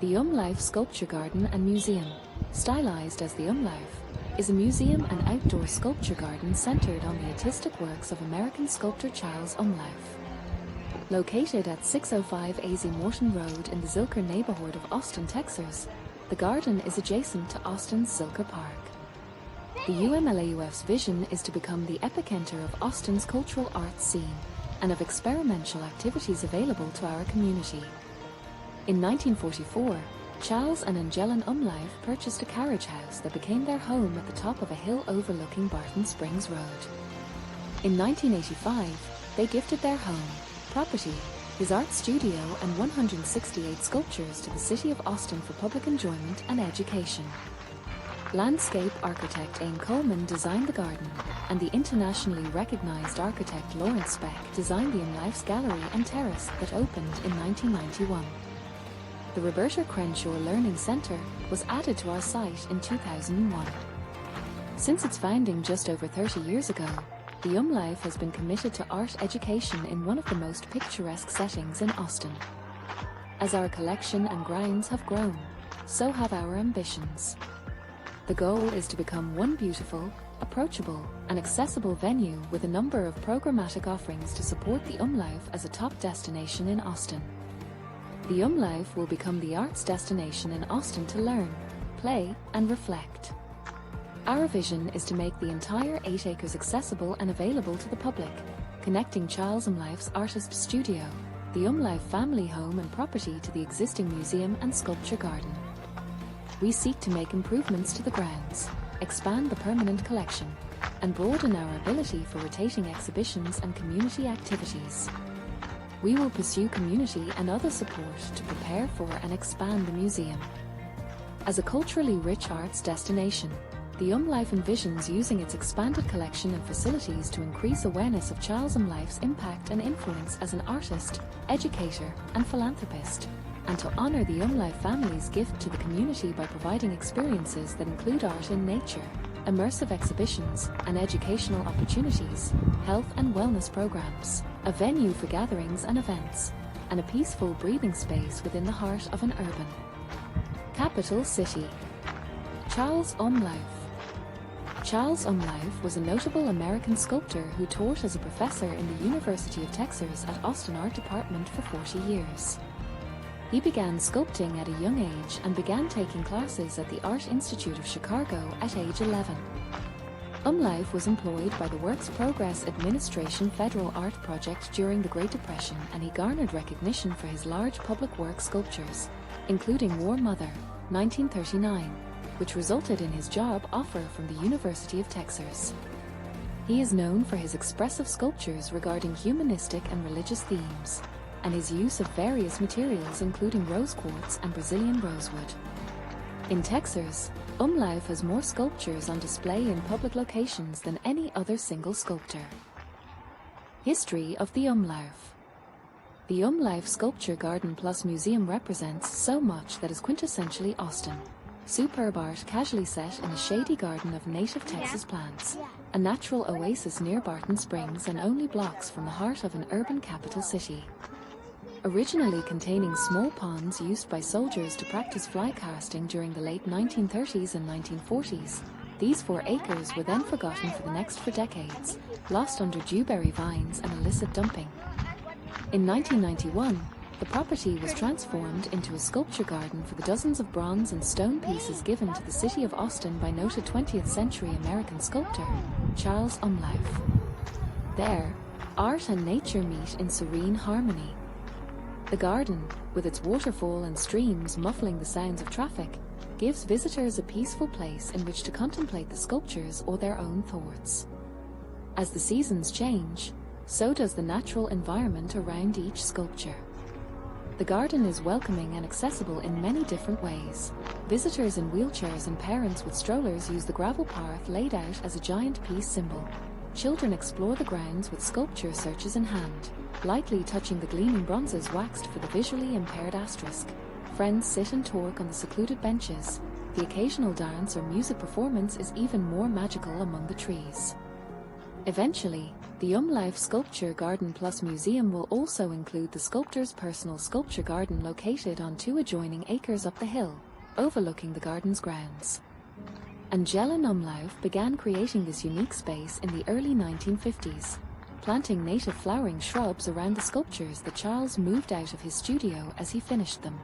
The Umlauf Sculpture Garden and Museum, stylized as the Umlauf, is a museum and outdoor sculpture garden centered on the artistic works of American sculptor Charles Umlauf. Located at 605 Azie Morton Road in the Zilker neighborhood of Austin, Texas, the garden is adjacent to Austin's Zilker Park. The UMLAUF's vision is to become the epicenter of Austin's cultural arts scene and of experiential activities available to our community. In 1944, Charles and Angeline Umlauf purchased a carriage house that became their home at the top of a hill overlooking Barton Springs Road. In 1985, they gifted their home, property, his art studio and 168 sculptures to the city of Austin for public enjoyment and education. Landscape architect Aan Coleman designed the garden, and the internationally recognized architect Lawrence Speck designed the Umlauf's gallery and terrace that opened in 1991. The Roberta Crenshaw Learning Center was added to our site in 2001. Since its founding just over 30 years ago, the Umlauf has been committed to art education in one of the most picturesque settings in Austin. As our collection and grounds have grown, so have our ambitions. The goal is to become one beautiful, approachable, and accessible venue with a number of programmatic offerings to support the Umlauf as a top destination in Austin. The Umlauf will become the arts destination in Austin to learn, play, and reflect. Our vision is to make the entire 8 acres accessible and available to the public, connecting Charles Umlauf's artist studio, the Umlauf family home and property to the existing museum and sculpture garden. We seek to make improvements to the grounds, expand the permanent collection, and broaden our ability for rotating exhibitions and community activities. We will pursue community and other support to prepare for and expand the museum. As a culturally rich arts destination, the Umlauf envisions using its expanded collection and facilities to increase awareness of Charles Umlauf's impact and influence as an artist, educator, and philanthropist, and to honor the Umlauf family's gift to the community by providing experiences that include art in nature, immersive exhibitions, and educational opportunities, health and wellness programs, a venue for gatherings and events, and a peaceful breathing space within the heart of an urban capital city. Charles Umlauf. Charles Umlauf was a notable American sculptor who taught as a professor in the University of Texas at Austin Art Department for 40 years. He began sculpting at a young age and began taking classes at the Art Institute of Chicago at age 11. Umlauf was employed by the Works Progress Administration Federal Art Project during the Great Depression, and he garnered recognition for his large public work sculptures, including War Mother, 1939, which resulted in his job offer from the University of Texas. He is known for his expressive sculptures regarding humanistic and religious themes, and his use of various materials including rose quartz and Brazilian rosewood. In Texas, Umlauf has more sculptures on display in public locations than any other single sculptor. History of the Umlauf. The Umlauf Sculpture Garden Plus Museum represents so much that is quintessentially Austin. Superb art casually set in a shady garden of native Texas plants, a natural oasis near Barton Springs and only blocks from the heart of an urban capital city. Originally containing small ponds used by soldiers to practice fly casting during the late 1930s and 1940s, these 4 acres were then forgotten for decades, lost under dewberry vines and illicit dumping. In 1991, the property was transformed into a sculpture garden for the dozens of bronze and stone pieces given to the city of Austin by noted 20th century American sculptor, Charles Umlauf. There, art and nature meet in serene harmony. The garden, with its waterfall and streams muffling the sounds of traffic, gives visitors a peaceful place in which to contemplate the sculptures or their own thoughts. As the seasons change, so does the natural environment around each sculpture. The garden is welcoming and accessible in many different ways. Visitors in wheelchairs and parents with strollers use the gravel path laid out as a giant peace symbol. Children explore the grounds with sculpture searches in hand, lightly touching the gleaming bronzes waxed for the visually impaired asterisk. Friends sit and talk on the secluded benches. The occasional dance or music performance is even more magical among the trees. Eventually, the Umlauf Sculpture Garden Plus Museum will also include the sculptor's personal sculpture garden located on 2 adjoining acres up the hill, overlooking the garden's grounds. Angeline Umlauf began creating this unique space in the early 1950s, planting native flowering shrubs around the sculptures that Charles moved out of his studio as he finished them.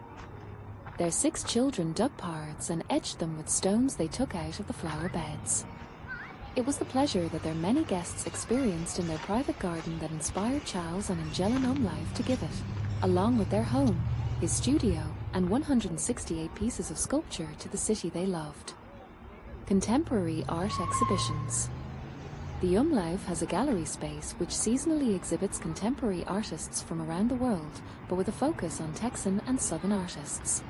Their 6 children dug paths and edged them with stones they took out of the flower beds. It was the pleasure that their many guests experienced in their private garden that inspired Charles and Angeline Umlauf to give it, along with their home, his studio, and 168 pieces of sculpture to the city they loved. Contemporary art exhibitions. The Umlauf has a gallery space which seasonally exhibits contemporary artists from around the world, but with a focus on Texan and Southern artists.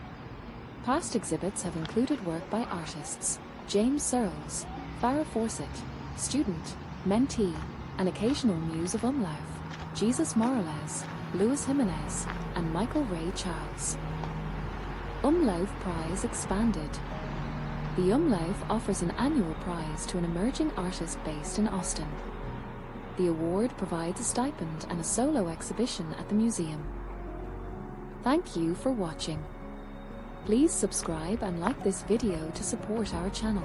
Past exhibits have included work by artists James Searles, Farrah Fawcett, student, mentee, and occasional muse of Umlauf, Jesus Morales, Luis Jimenez, and Michael Ray Charles. Umlauf Prize expanded. The Umlauf offers an annual prize to an emerging artist based in Austin. The award provides a stipend and a solo exhibition at the museum. Thank you for watching. Please subscribe and like this video to support our channel.